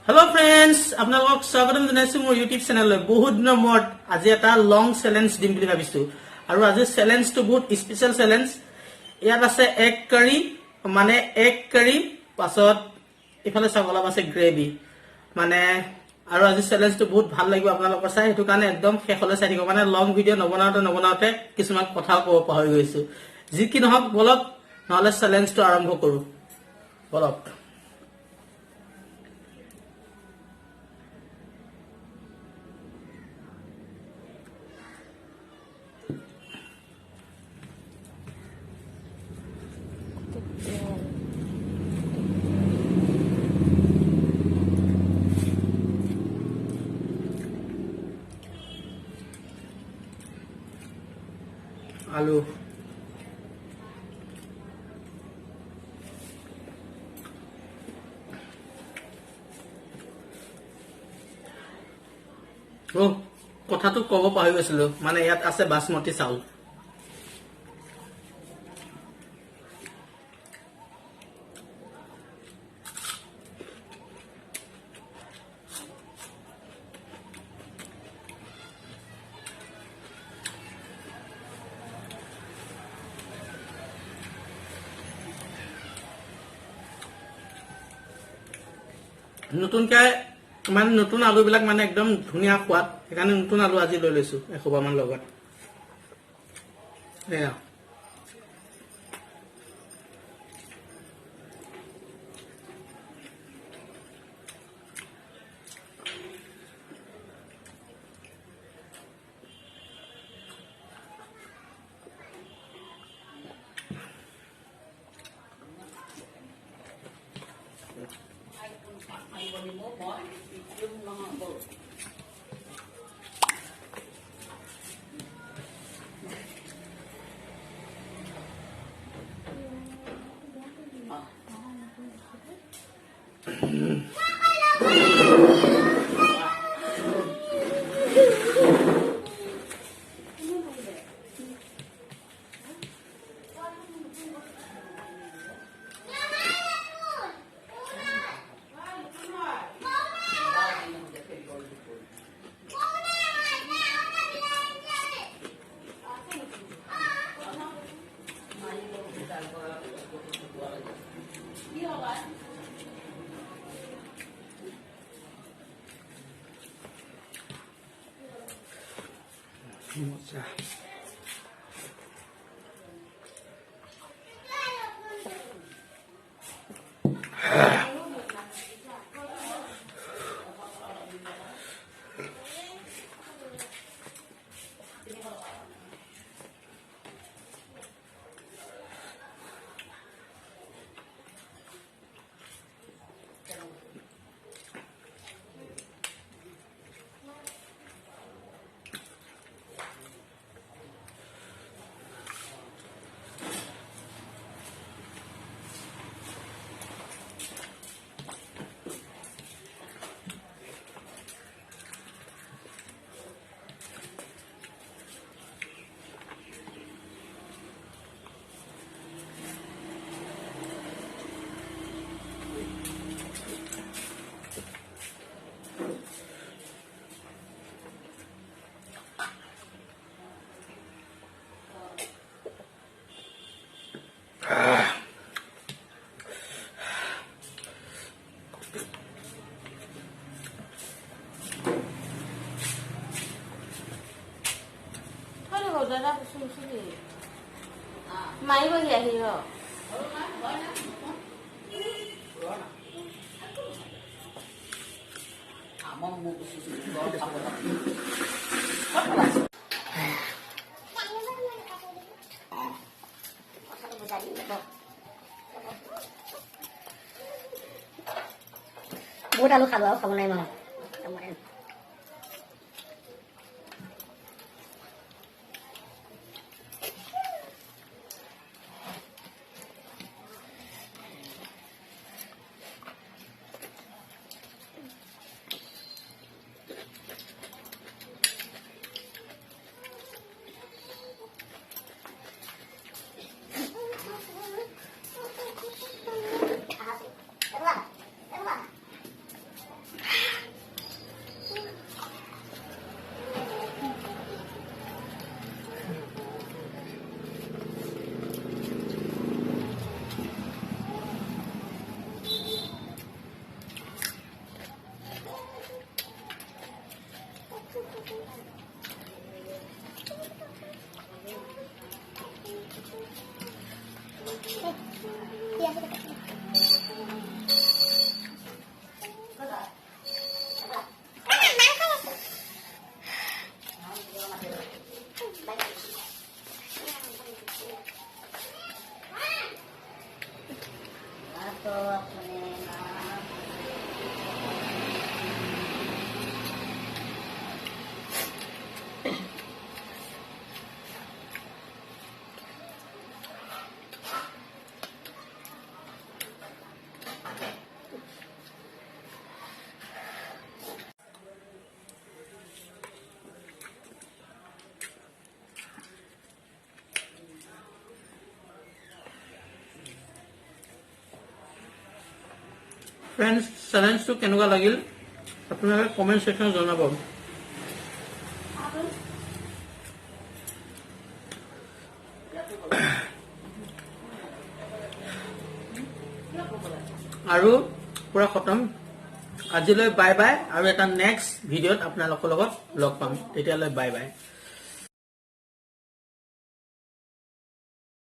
Hello friends, আপোনালোকক স্বাগতম জনাইছো মোৰ YouTube চেনেললৈ। বহুত দিনৰ মূৰত আজি এটা লং চ্যালেঞ্জ দিম বুলি ভাবিছো আৰু আজি চ্যালেঞ্জটো বহুত স্পেশাল চ্যালেঞ্জ। ইয়াত আছে এগ কাৰি, মানে এগ কাৰি, পাছত ইফালে চাওক অলপ আছে গ্ৰেভি, মানে আৰু আজি চ্যালেঞ্জটো বহুত ভাল লাগিব আপোনালোকৰ চাই, হেতু কাৰণে একদম শেষলৈ চাই থাকিব। মানে লং ভিডিও নবনাওতে কিছুমান কথা ক'ব পাহৰি গৈছো। যি কি নহওক বলক নহলে চ্যালেঞ্জটো আৰম্ভ কৰো বলক। আলু কথাটো ক'ব পাহৰি গৈছিলো, মানে ইয়াত আছে বাসমতি চাউল। নতুনকে মানে নতুন আলু বিলাক মানে একদম ধুনীয়া সোৱাদ, সেইকাৰণে নতুন আলু আজি লৈ লৈছো এসোপামান লগত। এয়া মজা। মাৰিবহি আহিব বহুত আলু খালো আৰু খাব নাই মই। ফ্ৰেণ্ডছ চেলেঞ্জটো কেনেকুৱা লাগিল আপোনালোকে কমেণ্ট ছেকশ্যনত জনাব আৰু পুৰা খতম আজিলৈ বাই বাই আৰু এটা নেক্সট ভিডিঅ'ত আপোনালোকৰ লগত লগ পাম তেতিয়ালৈ বাই বাই